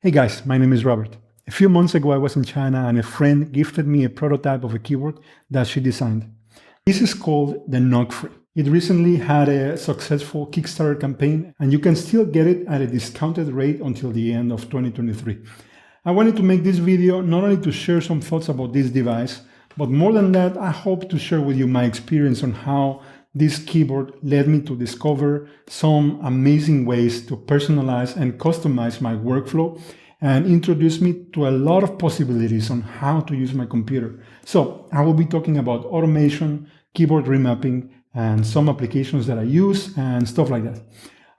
Hey guys, my name is Robert. A few months ago I was in China and a friend gifted me a prototype of a keyboard that she designed. This is called the NocFree. It recently had a successful Kickstarter campaign and you can still get it at a discounted rate until the end of 2023. I wanted to make this video not only to share some thoughts about this device, but more than that, I hope to share with you my experience on how this keyboard led me to discover some amazing ways to personalize and customize my workflow and introduce me to a lot of possibilities on how to use my computer. So I will be talking about automation, keyboard remapping, and some applications that I use and stuff like that.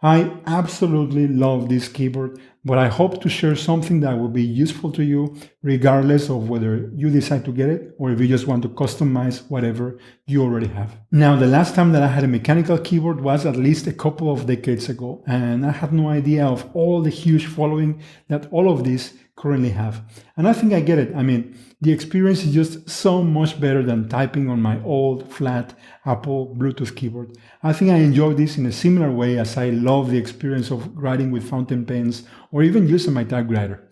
I absolutely love this keyboard, but I hope to share something that will be useful to you regardless of whether you decide to get it or if you just want to customize whatever you already have. Now, the last time that I had a mechanical keyboard was at least a couple of decades ago, and I had no idea of all the huge following that all of these currently have. And I think I get it. I mean, the experience is just so much better than typing on my old, flat Apple Bluetooth keyboard. I think I enjoy this in a similar way as I love the experience of writing with fountain pens or even using my typewriter.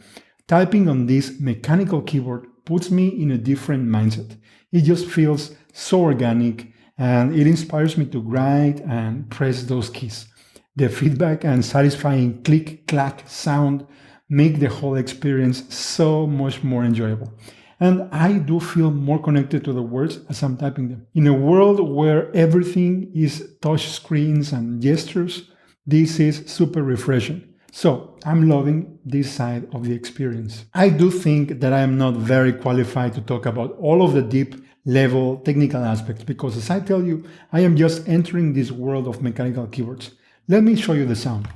Typing on this mechanical keyboard puts me in a different mindset. It just feels so organic and it inspires me to write and press those keys. The feedback and satisfying click-clack sound make the whole experience so much more enjoyable. And I do feel more connected to the words as I'm typing them. In a world where everything is touch screens and gestures, this is super refreshing. So I'm loving this side of the experience. I do think that I am not very qualified to talk about all of the deep level technical aspects because, as I tell you, I am just entering this world of mechanical keyboards. Let me show you the sound.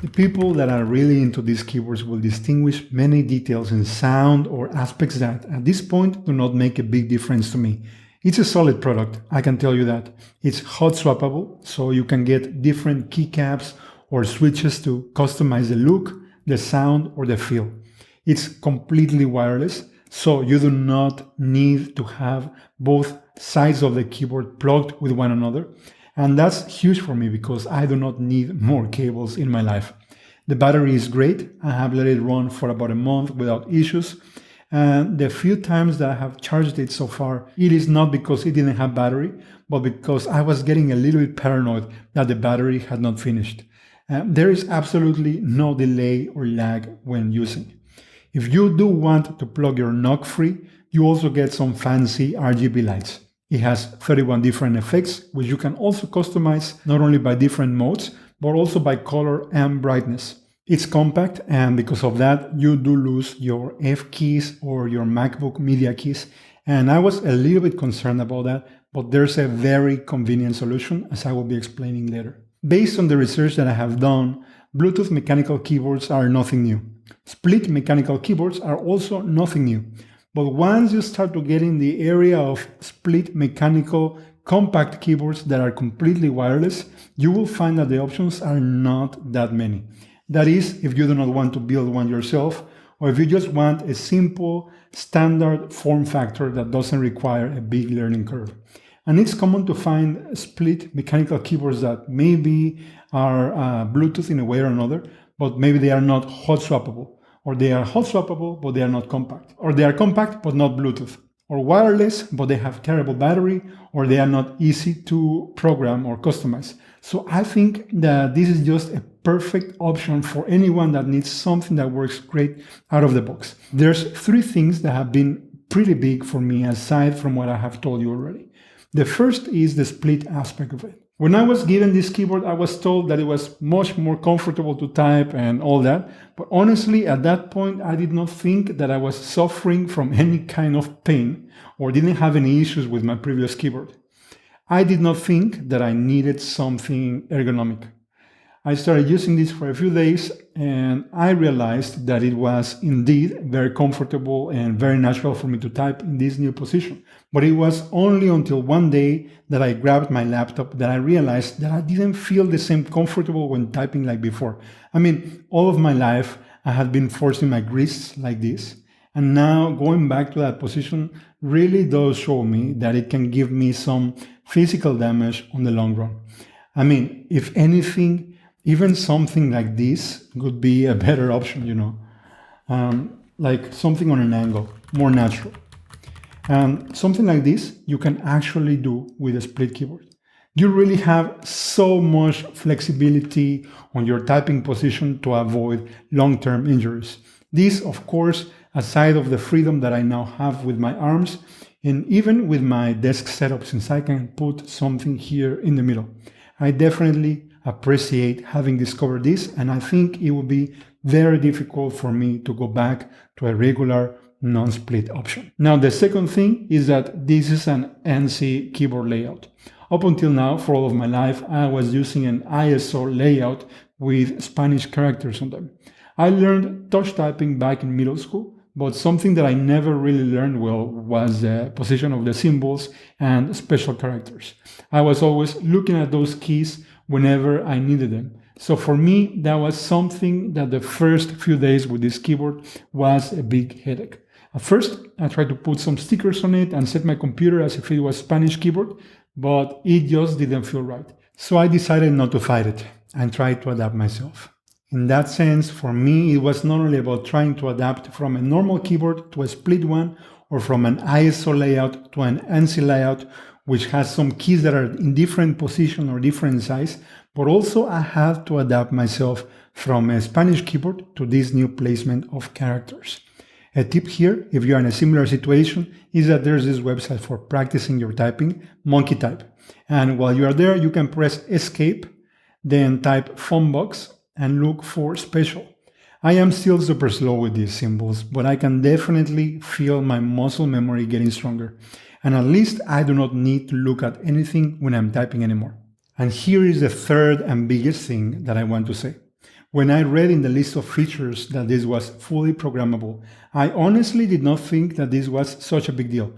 The people that are really into these keyboards will distinguish many details in sound or aspects that, at this point, do not make a big difference to me. It's a solid product, I can tell you that. It's hot swappable, so you can get different keycaps or switches to customize the look, the sound, or the feel. It's completely wireless, so you do not need to have both sides of the keyboard plugged with one another. And that's huge for me because I do not need more cables in my life. The battery is great. I have let it run for about a month without issues. And the few times that I have charged it so far, it is not because it didn't have battery, but because I was getting a little bit paranoid that the battery had not finished. There is absolutely no delay or lag when using. If you do want to plug your NocFree, you also get some fancy RGB lights. It has 31 different effects, which you can also customize not only by different modes, but also by color and brightness. It's compact, and because of that, you do lose your F keys or your MacBook media keys. And I was a little bit concerned about that, but there's a very convenient solution, as I will be explaining later. Based on the research that I have done, Bluetooth mechanical keyboards are nothing new. Split mechanical keyboards are also nothing new. But once you start to get in the area of split mechanical compact keyboards that are completely wireless, you will find that the options are not that many. That is, if you do not want to build one yourself, or if you just want a simple, standard form factor that doesn't require a big learning curve. And it's common to find split mechanical keyboards that maybe are Bluetooth in a way or another, but maybe they are not hot swappable. Or they are hot swappable, but they are not compact. Or they are compact, but not Bluetooth. Or wireless, but they have terrible battery, or they are not easy to program or customize. So I think that this is just a perfect option for anyone that needs something that works great out of the box. There's three things that have been pretty big for me aside from what I have told you already. The first is the split aspect of it. When I was given this keyboard, I was told that it was much more comfortable to type and all that. But honestly, at that point, I did not think that I was suffering from any kind of pain or didn't have any issues with my previous keyboard. I did not think that I needed something ergonomic. I started using this for a few days and I realized that it was indeed very comfortable and very natural for me to type in this new position. But it was only until one day that I grabbed my laptop that I realized that I didn't feel the same comfortable when typing like before. I mean, all of my life I had been forcing my wrists like this. And now going back to that position really does show me that it can give me some physical damage on the long run. I mean, if anything, even something like this could be a better option, like something on an angle, more natural. And something like this you can actually do with a split keyboard. You really have so much flexibility on your typing position to avoid long-term injuries. This, of course, aside of the freedom that I now have with my arms, and even with my desk setup, since I can put something here in the middle. I definitely appreciate having discovered this, and I think it would be very difficult for me to go back to a regular non-split option. Now, the second thing is that this is an ANSI keyboard layout. Up until now, for all of my life, I was using an ISO layout with Spanish characters on them. I learned touch typing back in middle school, but something that I never really learned well was the position of the symbols and special characters. I was always looking at those keys whenever I needed them. So for me, that was something that the first few days with this keyboard was a big headache. At first, I tried to put some stickers on it and set my computer as if it was Spanish keyboard, but it just didn't feel right. So I decided not to fight it and try to adapt myself. In that sense, for me, it was not only about trying to adapt from a normal keyboard to a split one, or from an ISO layout to an ANSI layout, which has some keys that are in different position or different size, but also I had to adapt myself from a Spanish keyboard to this new placement of characters. A tip here, if you're in a similar situation, is that there's this website for practicing your typing, Monkey Type. And while you are there, you can press Escape, then type Phone Box, and look for Special. I am still super slow with these symbols, but I can definitely feel my muscle memory getting stronger. And at least I do not need to look at anything when I'm typing anymore. And here is the third and biggest thing that I want to say. When I read in the list of features that this was fully programmable, I honestly did not think that this was such a big deal,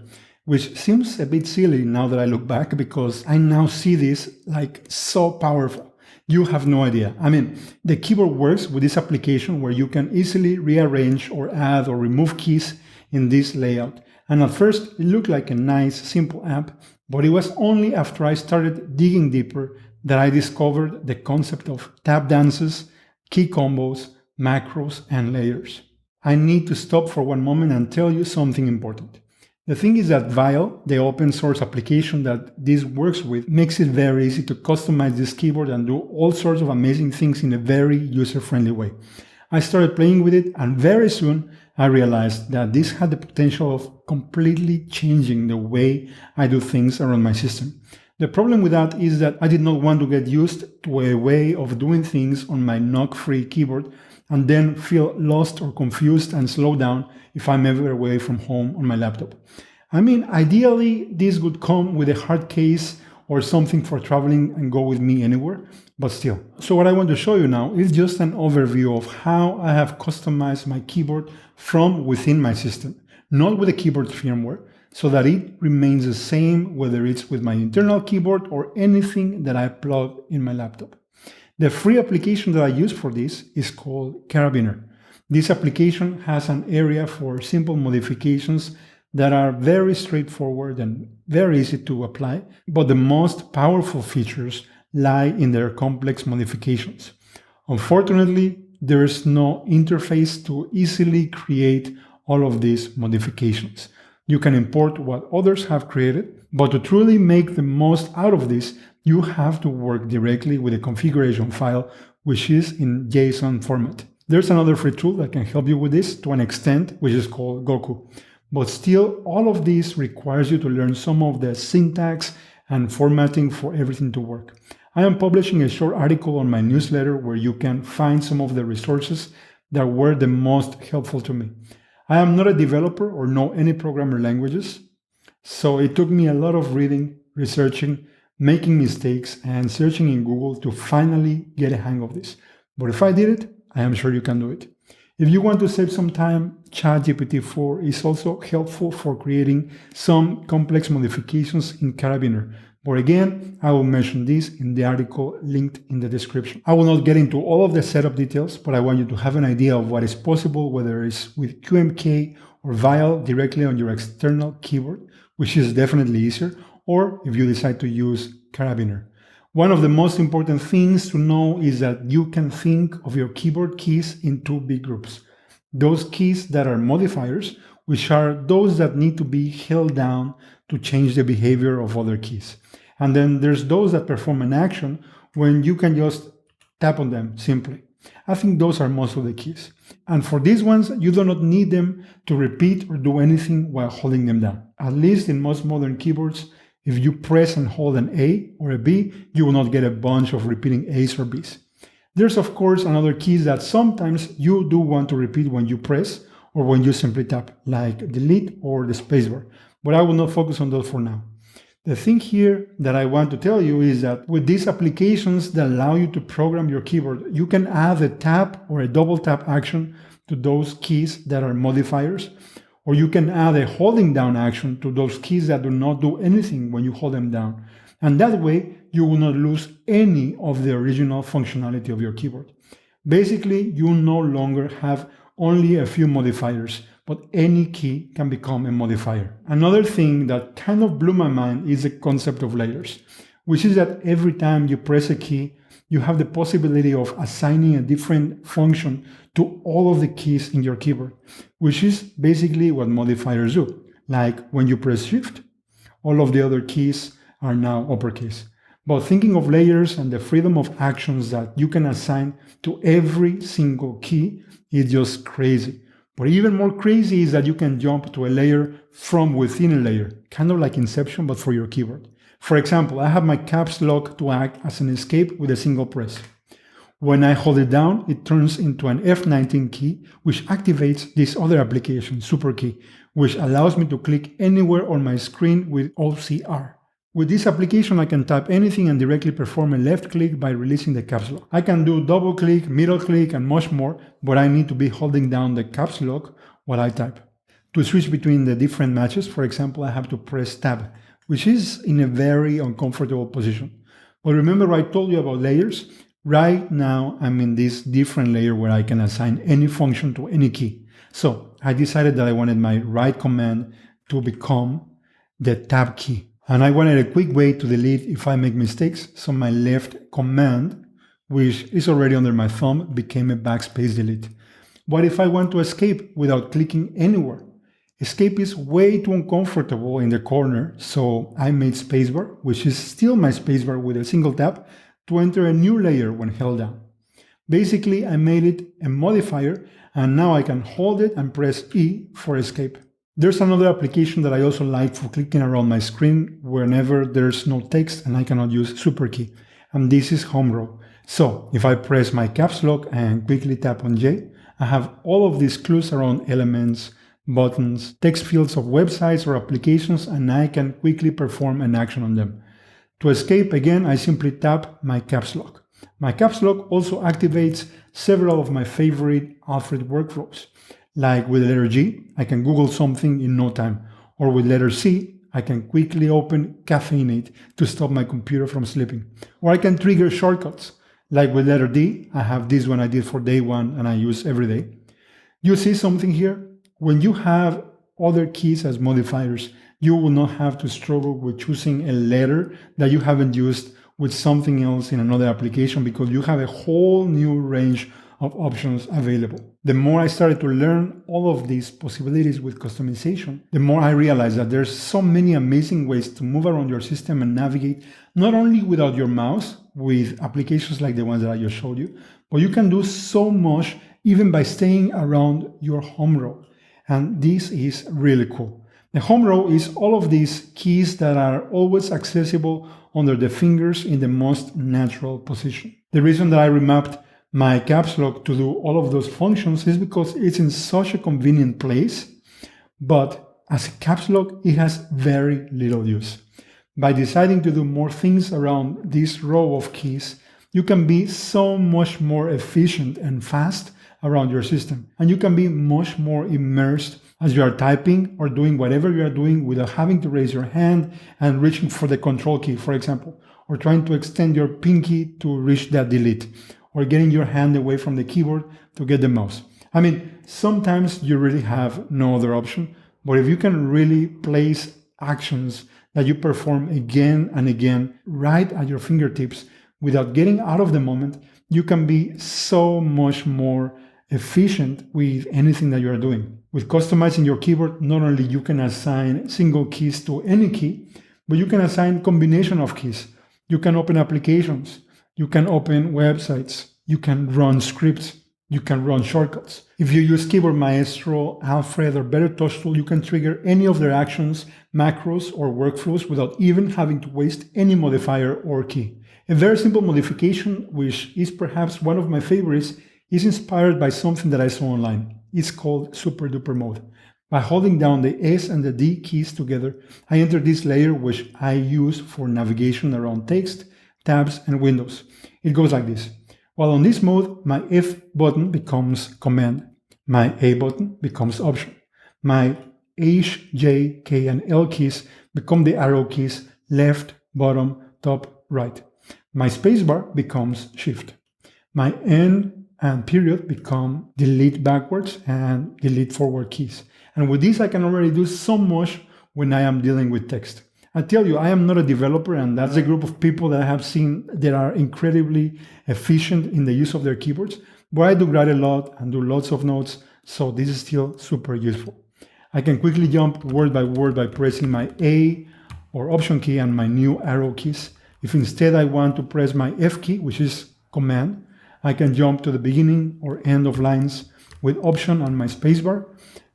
which seems a bit silly now that I look back, because I now see this like so powerful. You have no idea. I mean, the keyboard works with this application where you can easily rearrange or add or remove keys in this layout. And at first, it looked like a nice, simple app, but it was only after I started digging deeper that I discovered the concept of tap dances, key combos, macros, and layers. I need to stop for one moment and tell you something important. The thing is that VIAL, the open source application that this works with, makes it very easy to customize this keyboard and do all sorts of amazing things in a very user-friendly way. I started playing with it, and very soon I realized that this had the potential of completely changing the way I do things around my system. The problem with that is that I did not want to get used to a way of doing things on my NocFree keyboard and then feel lost or confused and slow down if I'm ever away from home on my laptop. I mean, ideally, this would come with a hard case or something for traveling and go with me anywhere, but still. So what I want to show you now is just an overview of how I have customized my keyboard from within my system, not with the keyboard firmware, so that it remains the same whether it's with my internal keyboard or anything that I plug in my laptop. The free application that I use for this is called Karabiner. This application has an area for simple modifications that are very straightforward and very easy to apply, but the most powerful features lie in their complex modifications. Unfortunately, there is no interface to easily create all of these modifications. You can import what others have created, but to truly make the most out of this, you have to work directly with a configuration file, which is in JSON format. There's another free tool that can help you with this to an extent, which is called Goku. But still, all of this requires you to learn some of the syntax and formatting for everything to work. I am publishing a short article on my newsletter where you can find some of the resources that were the most helpful to me. I am not a developer or know any programmer languages, so it took me a lot of reading, researching, making mistakes, and searching in Google to finally get a hang of this. But if I did it, I am sure you can do it. If you want to save some time, ChatGPT-4 is also helpful for creating some complex modifications in Karabiner. But again, I will mention this in the article linked in the description. I will not get into all of the setup details, but I want you to have an idea of what is possible, whether it's with QMK or VIAL directly on your external keyboard, which is definitely easier, or if you decide to use Karabiner. One of the most important things to know is that you can think of your keyboard keys in two big groups. Those keys that are modifiers, which are those that need to be held down to change the behavior of other keys. And then there's those that perform an action when you can just tap on them simply. I think those are most of the keys. And for these ones, you do not need them to repeat or do anything while holding them down. At least in most modern keyboards, if you press and hold an A or a B, you will not get a bunch of repeating A's or B's. There's of course another keys that sometimes you do want to repeat when you press or when you simply tap, like delete or the spacebar, but I will not focus on those for now. The thing here that I want to tell you is that with these applications that allow you to program your keyboard, you can add a tap or a double tap action to those keys that are modifiers, or you can add a holding down action to those keys that do not do anything when you hold them down. And that way, you will not lose any of the original functionality of your keyboard. Basically, you no longer have only a few modifiers, but any key can become a modifier. Another thing that kind of blew my mind is the concept of layers, which is that every time you press a key, you have the possibility of assigning a different function to all of the keys in your keyboard, which is basically what modifiers do. Like when you press Shift, all of the other keys are now uppercase. But thinking of layers and the freedom of actions that you can assign to every single key is just crazy. But even more crazy is that you can jump to a layer from within a layer, kind of like Inception, but for your keyboard. For example, I have my caps lock to act as an escape with a single press. When I hold it down, it turns into an F19 key, which activates this other application, Superkey, which allows me to click anywhere on my screen with OCR. With this application, I can tap anything and directly perform a left click by releasing the caps lock. I can do double click, middle click, and much more, but I need to be holding down the caps lock while I type. To switch between the different matches, for example, I have to press tab, which is in a very uncomfortable position. But remember I told you about layers? Right now, I'm in this different layer where I can assign any function to any key. So I decided that I wanted my right command to become the tab key. And I wanted a quick way to delete if I make mistakes. So my left command, which is already under my thumb, became a backspace delete. What if I want to escape without clicking anywhere? Escape is way too uncomfortable in the corner, so I made spacebar, which is still my spacebar with a single tap, to enter a new layer when held down. Basically, I made it a modifier, and now I can hold it and press E for escape. There's another application that I also like for clicking around my screen whenever there's no text and I cannot use Superkey, and this is Homerow. So if I press my caps lock and quickly tap on J, I have all of these clues around elements, buttons, text fields of websites or applications, and I can quickly perform an action on them. To escape, again, I simply tap my caps lock. My caps lock also activates several of my favorite Alfred workflows. Like with the letter G, I can Google something in no time. Or with letter C, I can quickly open Caffeinate to stop my computer from sleeping. Or I can trigger shortcuts. Like with letter D, I have this one I did for day one and I use every day. You see something here? When you have other keys as modifiers, you will not have to struggle with choosing a letter that you haven't used with something else in another application because you have a whole new range of options available. The more I started to learn all of these possibilities with customization, the more I realized that there's so many amazing ways to move around your system and navigate, not only without your mouse, with applications like the ones that I just showed you, but you can do so much even by staying around your home row. And this is really cool. The home row is all of these keys that are always accessible under the fingers in the most natural position. The reason that I remapped my caps lock to do all of those functions is because it's in such a convenient place, but as a caps lock, it has very little use. By deciding to do more things around this row of keys, you can be so much more efficient and fast around your system. And you can be much more immersed as you are typing or doing whatever you are doing without having to raise your hand and reaching for the control key, for example, or trying to extend your pinky to reach that delete, or getting your hand away from the keyboard to get the mouse. I mean, sometimes you really have no other option, but if you can really place actions that you perform again and again right at your fingertips without getting out of the moment, you can be so much more efficient with anything that you are doing. With customizing your keyboard, not only you can assign single keys to any key, but you can assign combination of keys. You can open applications, you can open websites, you can run scripts, you can run shortcuts. If you use Keyboard Maestro, Alfred, or BetterTouchTool, you can trigger any of their actions, macros, or workflows without even having to waste any modifier or key. A very simple modification, which is perhaps one of my favorites, is inspired by something that I saw online. It's called Super Duper mode. By holding down the S and the D keys together, I enter this layer which I use for navigation around text, tabs, and windows. It goes like this. While on this mode, my F button becomes command, my A button becomes option, my H, J, K, and L keys become the arrow keys left, bottom, top, right. My spacebar becomes shift. My N and period become delete backwards and delete forward keys. And with this, I can already do so much when I am dealing with text. I tell you, I am not a developer, and that's a group of people that I have seen that are incredibly efficient in the use of their keyboards, but I do write a lot and do lots of notes, so this is still super useful. I can quickly jump word by word by pressing my A or option key and my new arrow keys. If instead I want to press my F key, which is command, I can jump to the beginning or end of lines with option and my spacebar,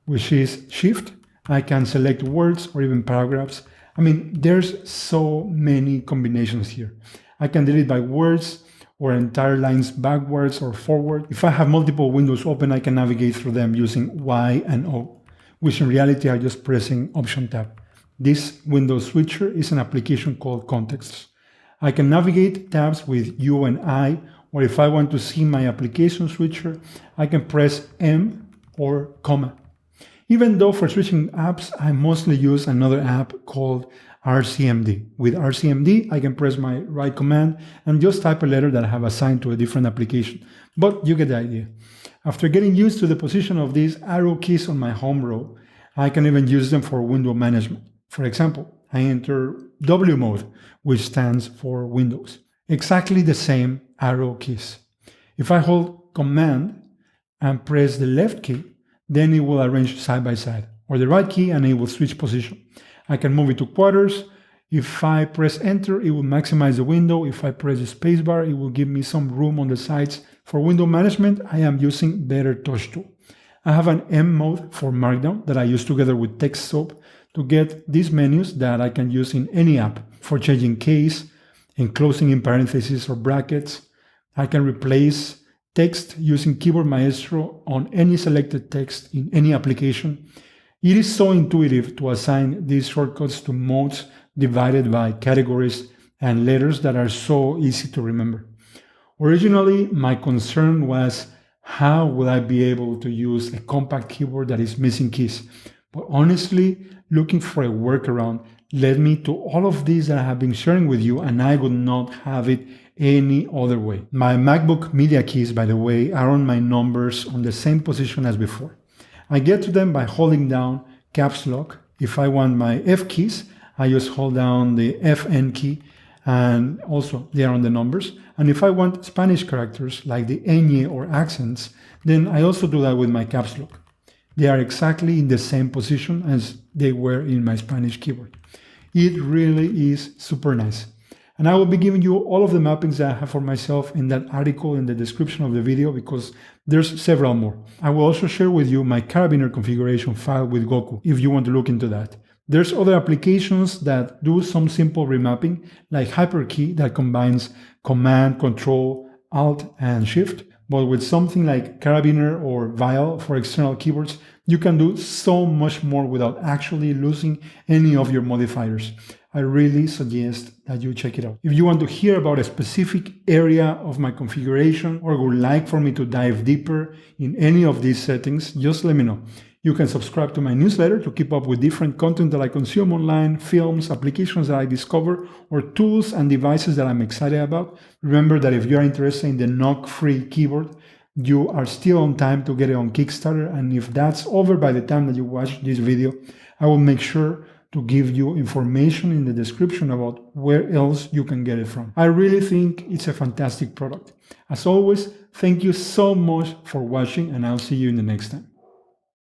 which is shift. I can select words or even paragraphs. I mean, there's so many combinations here. I can delete by words or entire lines backwards or forward. If I have multiple windows open, I can navigate through them using Y and O, which in reality are just pressing Option tab. This window switcher is an application called Contexts. I can navigate tabs with U and I, or if I want to see my application switcher, I can press M or comma. Even though for switching apps, I mostly use another app called RCMD. With RCMD, I can press my right command and just type a letter that I have assigned to a different application. But you get the idea. After getting used to the position of these arrow keys on my home row, I can even use them for window management. For example, I enter W mode, which stands for Windows. Exactly the same arrow keys. If I hold Command and press the left key, then it will arrange side by side, or the right key and it will switch position. I can move it to quarters. If I press enter, it will maximize the window. If I press the spacebar, it will give me some room on the sides. For window management, I am using BetterTouchTool. I have an M mode for Markdown that I use together with TextSoap to get these menus that I can use in any app for changing case, enclosing in parentheses or brackets. I can replace text using Keyboard Maestro on any selected text in any application. It is so intuitive to assign these shortcuts to modes divided by categories and letters that are so easy to remember. Originally, my concern was how will I be able to use a compact keyboard that is missing keys? But honestly, looking for a workaround led me to all of these that I have been sharing with you, and I would not have it any other way. My MacBook media keys, by the way, are on my numbers on the same position as before. I get to them by holding down caps lock. If I want my F keys, I just hold down the FN key, and also they are on the numbers. And if I want Spanish characters like the ñ or accents, then I also do that with my caps lock. They are exactly in the same position as they were in my Spanish keyboard. It really is super nice. And I will be giving you all of the mappings that I have for myself in that article in the description of the video, because there's several more. I will also share with you my Karabiner configuration file with Goku if you want to look into that. There's other applications that do some simple remapping, like Hyperkey that combines Command, Control, Alt, and Shift. But with something like Karabiner or VIAL for external keyboards, you can do so much more without actually losing any of your modifiers. I really suggest that you check it out. If you want to hear about a specific area of my configuration or would like for me to dive deeper in any of these settings, just let me know. You can subscribe to my newsletter to keep up with different content that I consume online, films, applications that I discover, or tools and devices that I'm excited about. Remember that if you're interested in the NocFree keyboard, you are still on time to get it on Kickstarter, and if that's over by the time that you watch this video, I will make sure to give you information in the description about where else you can get it from. I really think it's a fantastic product. As always, thank you so much for watching, and I'll see you in the next time.